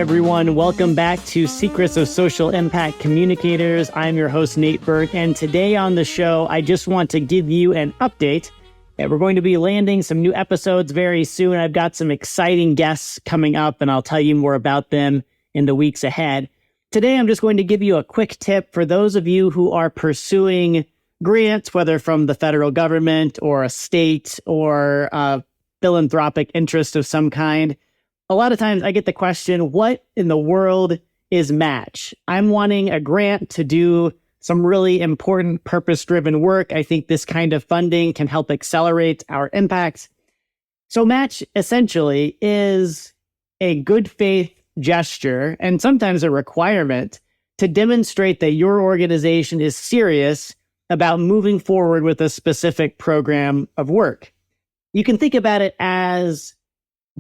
everyone. Welcome back to Secrets of Social Impact Communicators. I'm your host, Nate Burke, and today on the show, I just want to give you an update that we're going to be landing some new episodes very soon. I've got some exciting guests coming up, and I'll tell you more about them in the weeks ahead. Today, I'm just going to give you a quick tip for those of you who are pursuing grants, whether from the federal government or a state or a philanthropic interest of some kind. A lot of times I get the question, what in the world is match? I'm wanting a grant to do some really important purpose-driven work. I think this kind of funding can help accelerate our impact. So match essentially is a good faith gesture and sometimes a requirement to demonstrate that your organization is serious about moving forward with a specific program of work. You can think about it as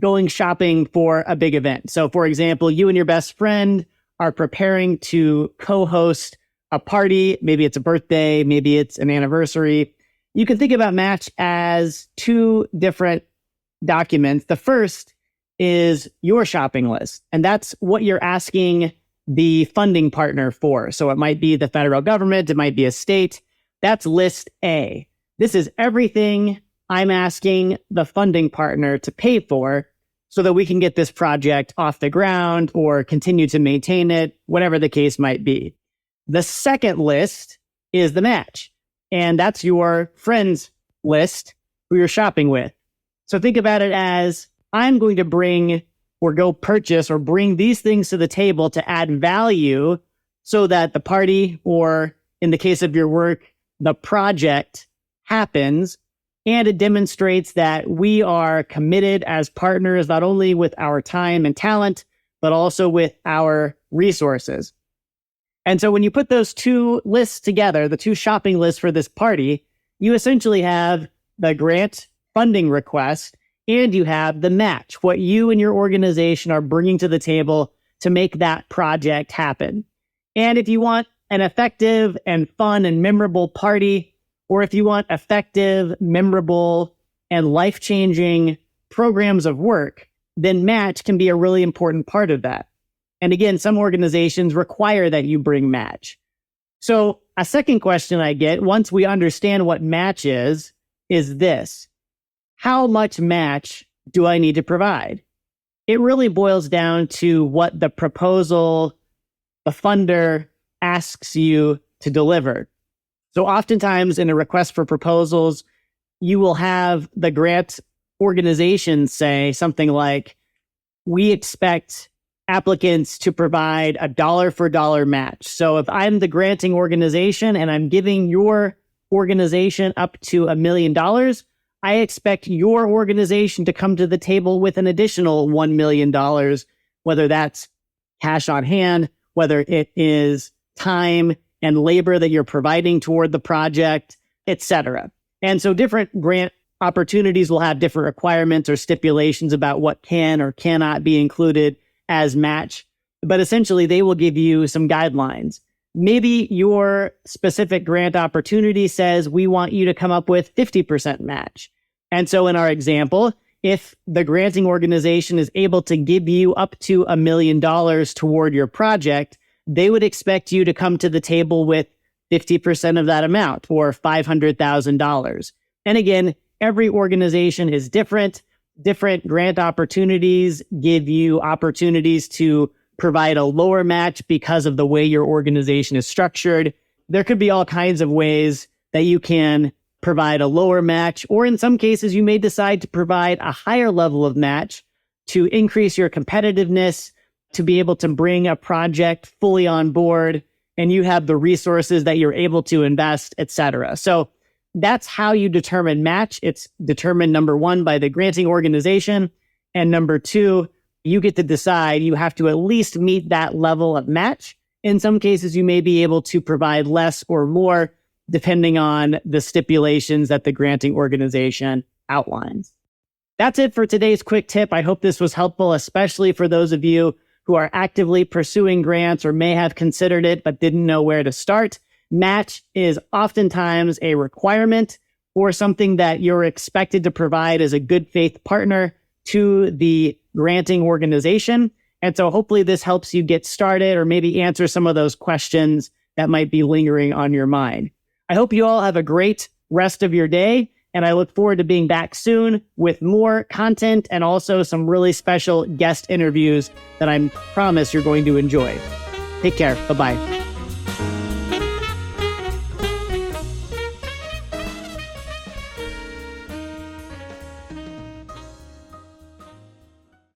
going shopping for a big event. So for example, you and your best friend are preparing to co-host a party. Maybe it's a birthday, maybe it's an anniversary. You can think about match as two different documents. The first is your shopping list, and that's what you're asking the funding partner for. So it might be the federal government, it might be a state. That's list A. This is everything I'm asking the funding partner to pay for so that we can get this project off the ground or continue to maintain it, whatever the case might be. The second list is the match, and that's your friends list who you're shopping with. So think about it as I'm going to bring or go purchase or bring these things to the table to add value so that the party, or in the case of your work, the project happens. And it demonstrates that we are committed as partners, not only with our time and talent, but also with our resources. And so when you put those two lists together, the two shopping lists for this party, you essentially have the grant funding request and you have the match, what you and your organization are bringing to the table to make that project happen. And if you want an effective and fun and memorable party, or if you want effective, memorable, and life-changing programs of work, then match can be a really important part of that. And again, some organizations require that you bring match. So a second question I get once we understand what match is this: how much match do I need to provide? It really boils down to what the proposal, the funder asks you to deliver. So oftentimes in a request for proposals, you will have the grant organization say something like, we expect applicants to provide a dollar for dollar match. So if I'm the granting organization and I'm giving your organization up to $1 million, I expect your organization to come to the table with an additional $1 million, whether that's cash on hand, whether it is time and labor that you're providing toward the project, etc. And so different grant opportunities will have different requirements or stipulations about what can or cannot be included as match, but essentially they will give you some guidelines. Maybe your specific grant opportunity says we want you to come up with 50% match. And so in our example, if the granting organization is able to give you up to $1 million toward your project, they would expect you to come to the table with 50% of that amount, or $500,000. And again, every organization is different. Different grant opportunities give you opportunities to provide a lower match because of the way your organization is structured. There could be all kinds of ways that you can provide a lower match, or in some cases, you may decide to provide a higher level of match to increase your competitiveness, to be able to bring a project fully on board, and you have the resources that you're able to invest, etc. So that's how you determine match. It's determined, number one, by the granting organization, and number two, you get to decide. You have to at least meet that level of match. In some cases, you may be able to provide less or more, depending on the stipulations that the granting organization outlines. That's it for today's quick tip. I hope this was helpful, especially for those of you who are actively pursuing grants or may have considered it but didn't know where to start. Match is oftentimes a requirement or something that you're expected to provide as a good faith partner to the granting organization. And so hopefully this helps you get started or maybe answer some of those questions that might be lingering on your mind. I hope you all have a great rest of your day, and I look forward to being back soon with more content and also some really special guest interviews that I promise you're going to enjoy. Take care. Bye-bye.